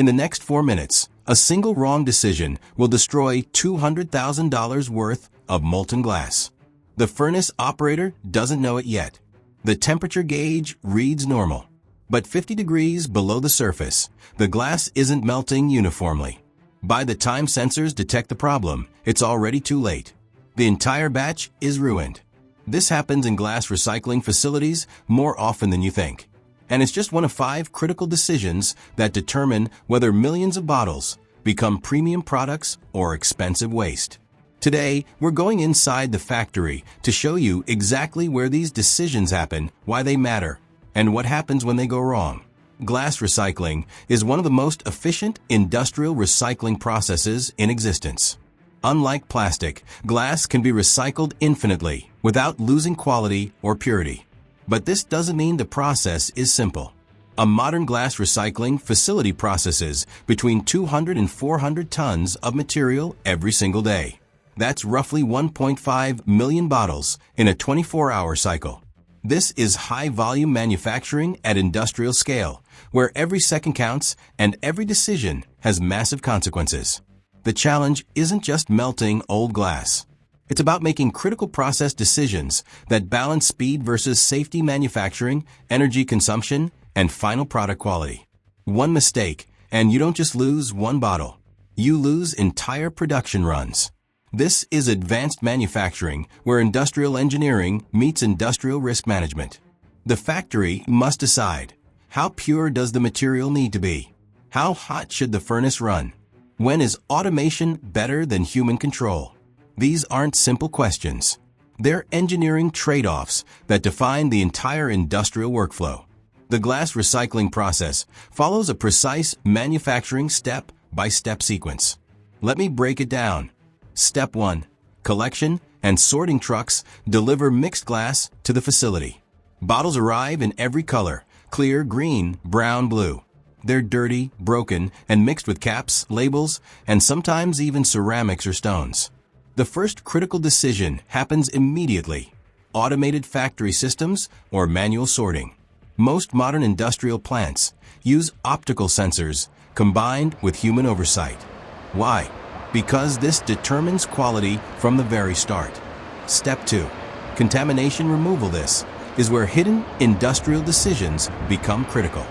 In the next 4 minutes, a single wrong decision will destroy $200,000 worth of molten glass. The furnace operator doesn't know it yet. The temperature gauge reads normal. But 50 degrees below the surface, the glass isn't melting uniformly. By the time sensors detect the problem, it's already too late. The entire batch is ruined. This happens in glass recycling facilities more often than you think. And it's just one of 5 critical decisions that determine whether millions of bottles become premium products or expensive waste. Today, we're going inside the factory to show you exactly where these decisions happen, why they matter, and what happens when they go wrong. Glass recycling is one of the most efficient industrial recycling processes in existence. Unlike plastic, glass can be recycled infinitely without losing quality or purity. But this doesn't mean the process is simple. A modern glass recycling facility processes between 200 and 400 tons of material every single day. That's roughly 1.5 million bottles in a 24-hour cycle. This is high-volume manufacturing at industrial scale, where every second counts and every decision has massive consequences. The challenge isn't just melting old glass. It's about making critical process decisions that balance speed versus safety, manufacturing, energy consumption, and final product quality. One mistake, and you don't just lose one bottle. You lose entire production runs. This is advanced manufacturing, where industrial engineering meets industrial risk management. The factory must decide, how pure does the material need to be? How hot should the furnace run? When is automation better than human control? These aren't simple questions. They're engineering trade-offs that define the entire industrial workflow. The glass recycling process follows a precise manufacturing step-by-step sequence. Let me break it down. Step 1. Collection and sorting trucks deliver mixed glass to the facility. Bottles arrive in every color: clear, green, brown, blue. They're dirty, broken, and mixed with caps, labels, and sometimes even ceramics or stones. The first critical decision happens immediately: automated factory systems or manual sorting. Most modern industrial plants use optical sensors combined with human oversight. Why? Because this determines quality from the very start. Step 2. Contamination removal. This is where hidden industrial decisions become critical.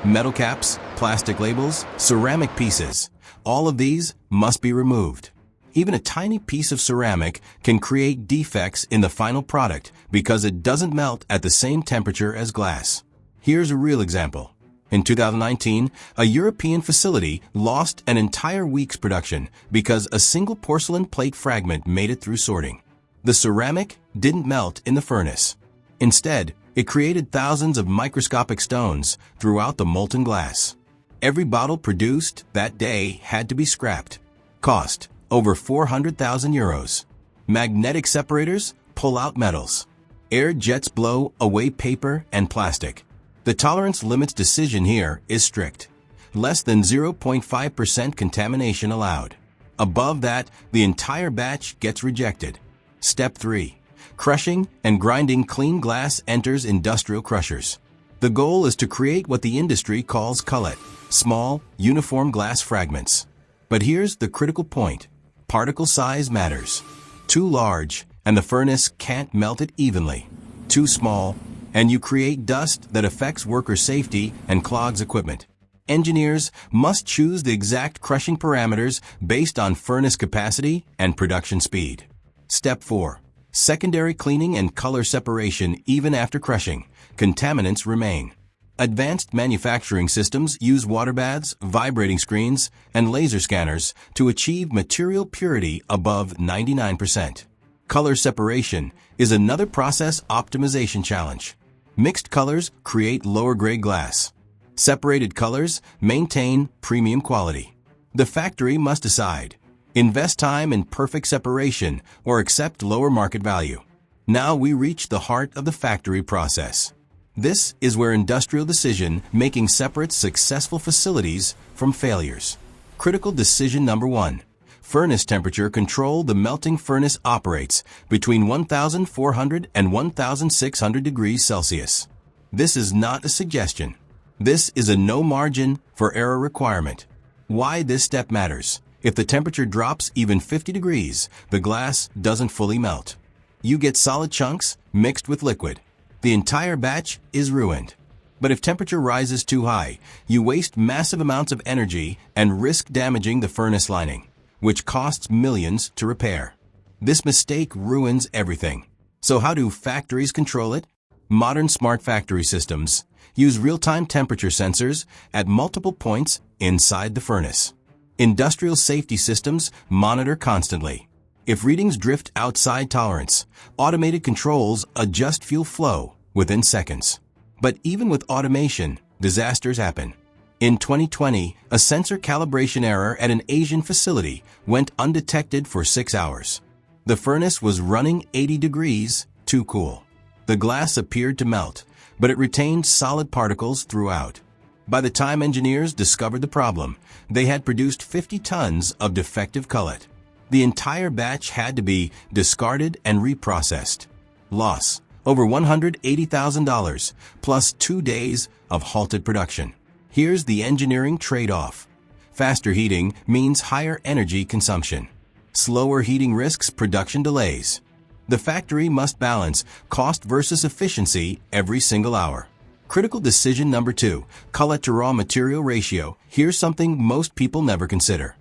Metal caps, plastic labels, ceramic pieces, all of these must be removed. Even a tiny piece of ceramic can create defects in the final product because it doesn't melt at the same temperature as glass. Here's a real example. In 2019, a European facility lost an entire week's production because a single porcelain plate fragment made it through sorting. The ceramic didn't melt in the furnace. Instead, it created thousands of microscopic stones throughout the molten glass. Every bottle produced that day had to be scrapped. Cost: over 400,000 euros. Magnetic separators pull out metals. Air jets blow away paper and plastic. The tolerance limits decision here is strict. Less than 0.5% contamination allowed. Above that, the entire batch gets rejected. Step 3. Crushing and grinding. Clean glass enters industrial crushers. The goal is to create what the industry calls cullet, small, uniform glass fragments. But here's the critical point. Particle size matters. Too large, and the furnace can't melt it evenly. Too small, and you create dust that affects worker safety and clogs equipment. Engineers must choose the exact crushing parameters based on furnace capacity and production speed. Step 4. Secondary cleaning and color separation. Even after crushing, contaminants remain. Advanced manufacturing systems use water baths, vibrating screens, and laser scanners to achieve material purity above 99%. Color separation is another process optimization challenge. Mixed colors create lower-grade glass. Separated colors maintain premium quality. The factory must decide: invest time in perfect separation or accept lower market value. Now we reach the heart of the factory process. This is where industrial decision-making separates successful facilities from failures. Critical decision number 1. Furnace temperature control. The melting furnace operates between 1,400 and 1,600 degrees Celsius. This is not a suggestion. This is a no margin for error requirement. Why this step matters. If the temperature drops even 50 degrees, the glass doesn't fully melt. You get solid chunks mixed with liquid. The entire batch is ruined. But if temperature rises too high, you waste massive amounts of energy and risk damaging the furnace lining, which costs millions to repair. This mistake ruins everything. So how do factories control it? Modern smart factory systems use real-time temperature sensors at multiple points inside the furnace. Industrial safety systems monitor constantly. If readings drift outside tolerance, automated controls adjust fuel flow within seconds. But even with automation, disasters happen. In 2020, a sensor calibration error at an Asian facility went undetected for 6 hours. The furnace was running 80 degrees too cool. The glass appeared to melt, but it retained solid particles throughout. By the time engineers discovered the problem, they had produced 50 tons of defective cullet. The entire batch had to be discarded and reprocessed. Loss: over $180,000, plus 2 days of halted production. Here's the engineering trade-off. Faster heating means higher energy consumption. Slower heating risks production delays. The factory must balance cost versus efficiency every single hour. Critical decision number 2, cullet to raw material ratio. Here's something most people never consider.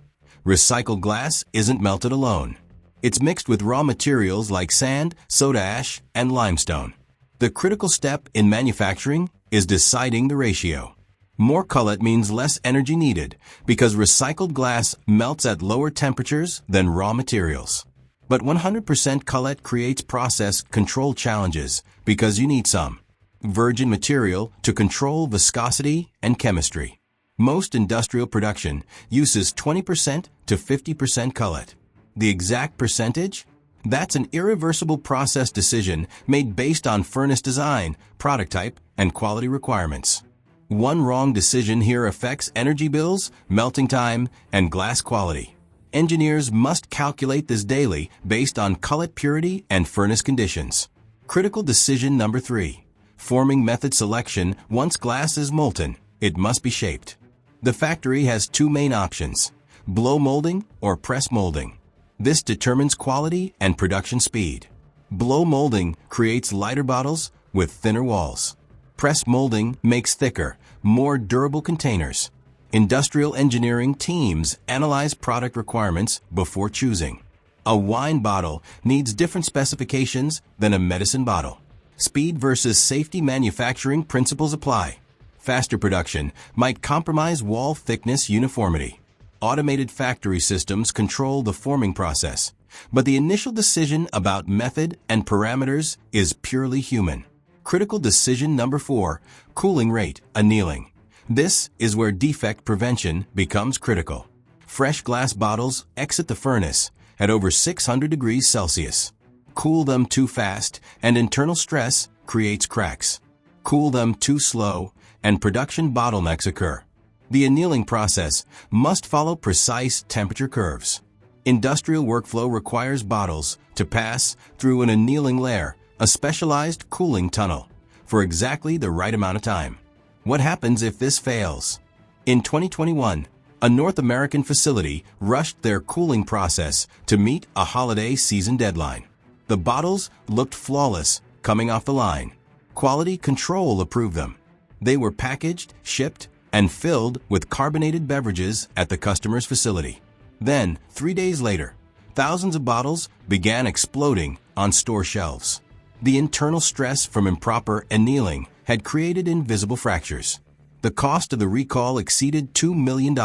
Recycled glass isn't melted alone. It's mixed with raw materials like sand, soda ash, and limestone. The critical step in manufacturing is deciding the ratio. More cullet means less energy needed because recycled glass melts at lower temperatures than raw materials. But 100% cullet creates process control challenges because you need some virgin material to control viscosity and chemistry. Most industrial production uses 20% to 50% cullet. The exact percentage? That's an irreversible process decision made based on furnace design, product type, and quality requirements. One wrong decision here affects energy bills, melting time, and glass quality. Engineers must calculate this daily based on cullet purity and furnace conditions. Critical decision number 3. Forming method selection. Once glass is molten, it must be shaped. The factory has 2 main options: blow molding or press molding. This determines quality and production speed. Blow molding creates lighter bottles with thinner walls. Press molding makes thicker, more durable containers. Industrial engineering teams analyze product requirements before choosing. A wine bottle needs different specifications than a medicine bottle. Speed versus safety manufacturing principles apply. Faster production might compromise wall thickness uniformity. Automated factory systems control the forming process, but the initial decision about method and parameters is purely human. Critical decision number 4, cooling rate, annealing. This is where defect prevention becomes critical. Fresh glass bottles exit the furnace at over 600 degrees Celsius. Cool them too fast, and internal stress creates cracks. Cool them too slow, and production bottlenecks occur. The annealing process must follow precise temperature curves. Industrial workflow requires bottles to pass through an annealing layer, a specialized cooling tunnel, for exactly the right amount of time. What happens if this fails? In 2021, a North American facility rushed their cooling process to meet a holiday season deadline. The bottles looked flawless coming off the line. Quality control approved them. They were packaged, shipped, and filled with carbonated beverages at the customer's facility. Then, 3 days later, thousands of bottles began exploding on store shelves. The internal stress from improper annealing had created invisible fractures. The cost of the recall exceeded $2 million,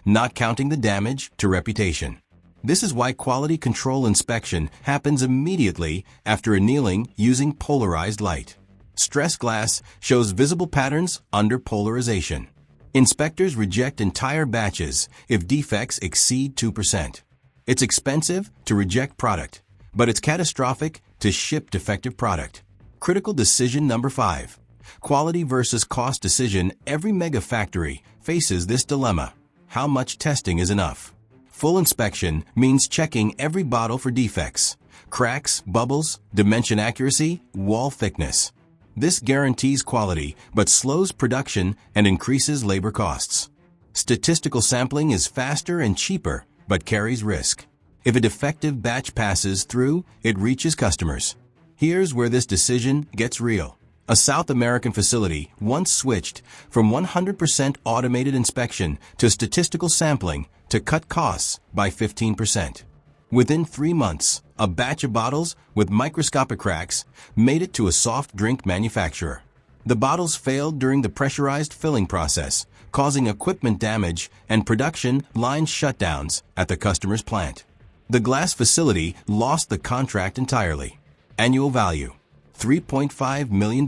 not counting the damage to reputation. This is why quality control inspection happens immediately after annealing using polarized light. Stress glass shows visible patterns under polarization. Inspectors reject entire batches if defects exceed 2%. It's expensive to reject product, but it's catastrophic to ship defective product. Critical decision number 5. Quality versus cost decision. Every mega factory faces this dilemma. How much testing is enough? Full inspection means checking every bottle for defects, cracks, bubbles, dimension accuracy, wall thickness. This guarantees quality but slows production and increases labor costs. Statistical sampling is faster and cheaper, but carries risk. If a defective batch passes through, it reaches customers. Here's where this decision gets real. A South American facility once switched from 100% automated inspection to statistical sampling to cut costs by 15%. Within 3 months, a batch of bottles with microscopic cracks made it to a soft drink manufacturer. The bottles failed during the pressurized filling process, causing equipment damage and production line shutdowns at the customer's plant. The glass facility lost the contract entirely. Annual value: $3.5 million.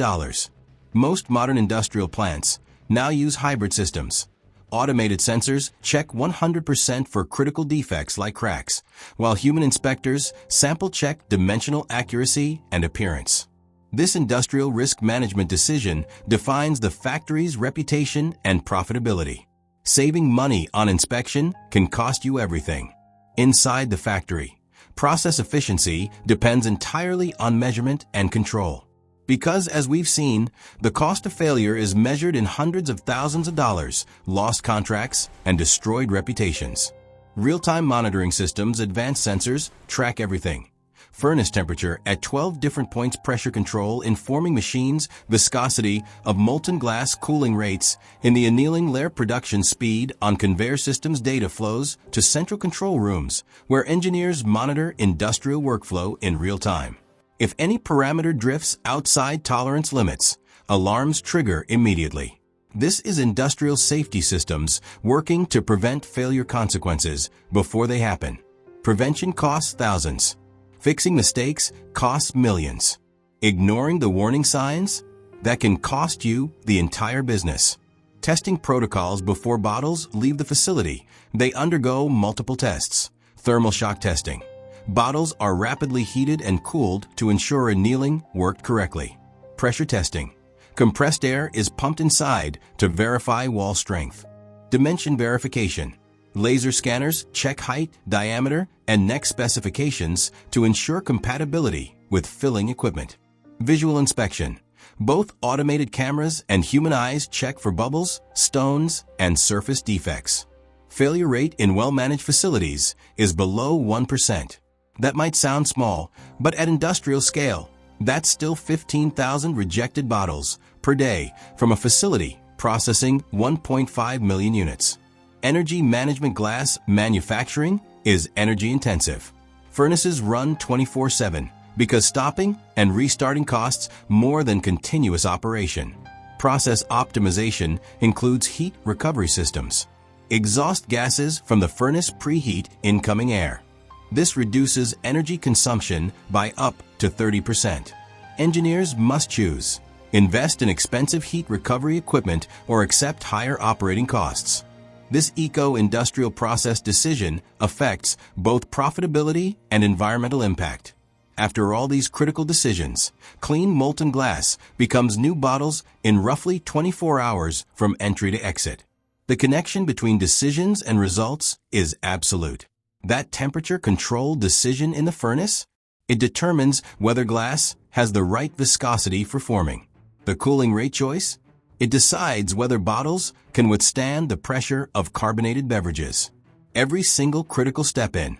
Most modern industrial plants now use hybrid systems. Automated sensors check 100% for critical defects like cracks, while human inspectors sample check dimensional accuracy and appearance. This industrial risk management decision defines the factory's reputation and profitability. Saving money on inspection can cost you everything. Inside the factory, process efficiency depends entirely on measurement and control. Because, as we've seen, the cost of failure is measured in hundreds of thousands of dollars, lost contracts, and destroyed reputations. Real-time monitoring systems, advanced sensors, track everything. Furnace temperature at 12 different points, pressure control informing machines, viscosity of molten glass, cooling rates in the annealing layer, production speed on conveyor systems, data flows to central control rooms where engineers monitor industrial workflow in real time. If any parameter drifts outside tolerance limits, alarms trigger immediately. This is industrial safety systems working to prevent failure consequences before they happen. Prevention costs thousands. Fixing mistakes costs millions. Ignoring the warning signs? That can cost you the entire business. Testing protocols before bottles leave the facility. They undergo multiple tests. Thermal shock testing. Bottles are rapidly heated and cooled to ensure annealing worked correctly. Pressure testing. Compressed air is pumped inside to verify wall strength. Dimension verification. Laser scanners check height, diameter, and neck specifications to ensure compatibility with filling equipment. Visual inspection. Both automated cameras and human eyes check for bubbles, stones, and surface defects. Failure rate in well-managed facilities is below 1%. That might sound small, but at industrial scale, that's still 15,000 rejected bottles per day from a facility processing 1.5 million units. Energy management. Glass manufacturing is energy intensive. Furnaces run 24/7 because stopping and restarting costs more than continuous operation. Process optimization includes heat recovery systems. Exhaust gases from the furnace preheat incoming air. This reduces energy consumption by up to 30%. Engineers must choose: invest in expensive heat recovery equipment or accept higher operating costs. This eco-industrial process decision affects both profitability and environmental impact. After all these critical decisions, clean molten glass becomes new bottles in roughly 24 hours from entry to exit. The connection between decisions and results is absolute. That temperature-controlled decision in the furnace? It determines whether glass has the right viscosity for forming. The cooling rate choice? It decides whether bottles can withstand the pressure of carbonated beverages. Every single critical step in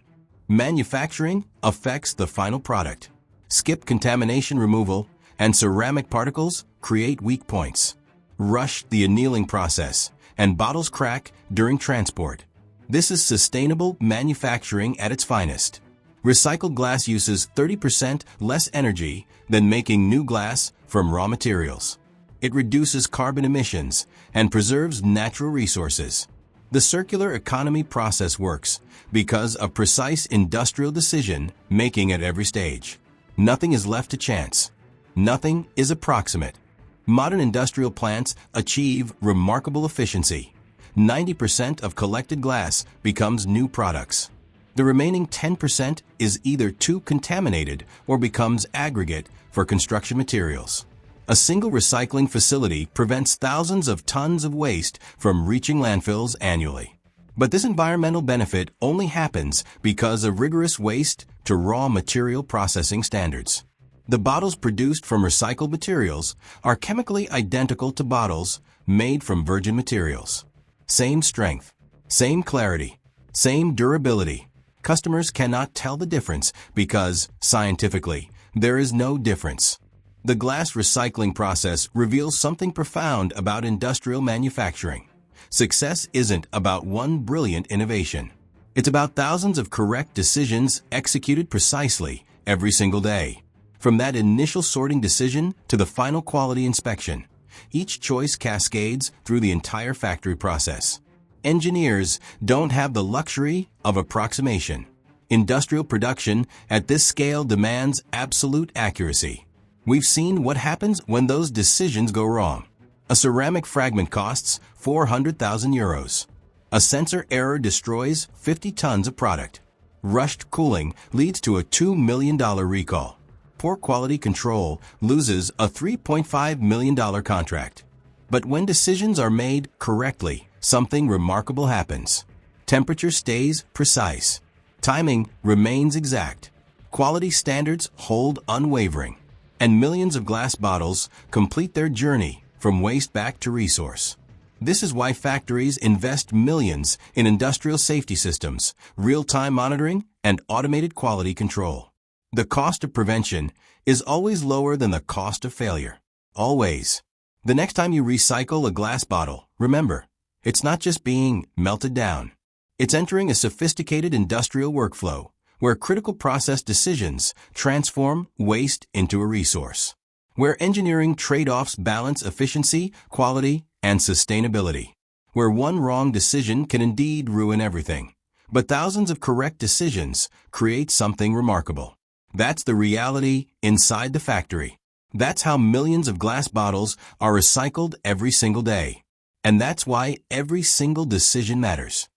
manufacturing affects the final product. Skip contamination removal, and ceramic particles create weak points. Rush the annealing process, and bottles crack during transport. This is sustainable manufacturing at its finest. Recycled glass uses 30% less energy than making new glass from raw materials. It reduces carbon emissions and preserves natural resources. The circular economy process works because of precise industrial decision making at every stage. Nothing is left to chance. Nothing is approximate. Modern industrial plants achieve remarkable efficiency. 90% of collected glass becomes new products. The remaining 10% is either too contaminated or becomes aggregate for construction materials. A single recycling facility prevents thousands of tons of waste from reaching landfills annually. But this environmental benefit only happens because of rigorous waste to raw material processing standards. The bottles produced from recycled materials are chemically identical to bottles made from virgin materials. same strength, same clarity, same durability. Customers cannot tell the difference because, scientifically, there is no difference. The glass recycling process reveals something profound about industrial manufacturing. Success isn't about one brilliant innovation. It's about thousands of correct decisions executed precisely every single day. From that initial sorting decision to the final quality inspection, each choice cascades through the entire factory process. Engineers don't have the luxury of approximation. Industrial production at this scale demands absolute accuracy. We've seen what happens when those decisions go wrong. A ceramic fragment costs 400,000 euros. A sensor error destroys 50 tons of product. Rushed cooling leads to a $2 million recall. Poor quality control loses a $3.5 million contract. But when decisions are made correctly, something remarkable happens. Temperature stays precise. Timing remains exact. Quality standards hold unwavering. And millions of glass bottles complete their journey from waste back to resource. This is why factories invest millions in industrial safety systems, real-time monitoring, and automated quality control. The cost of prevention is always lower than the cost of failure. Always. The next time you recycle a glass bottle, remember, it's not just being melted down. It's entering a sophisticated industrial workflow where critical process decisions transform waste into a resource, where engineering trade-offs balance efficiency, quality, and sustainability, where one wrong decision can indeed ruin everything, but thousands of correct decisions create something remarkable. That's the reality inside the factory. That's how millions of glass bottles are recycled every single day. And that's why every single decision matters.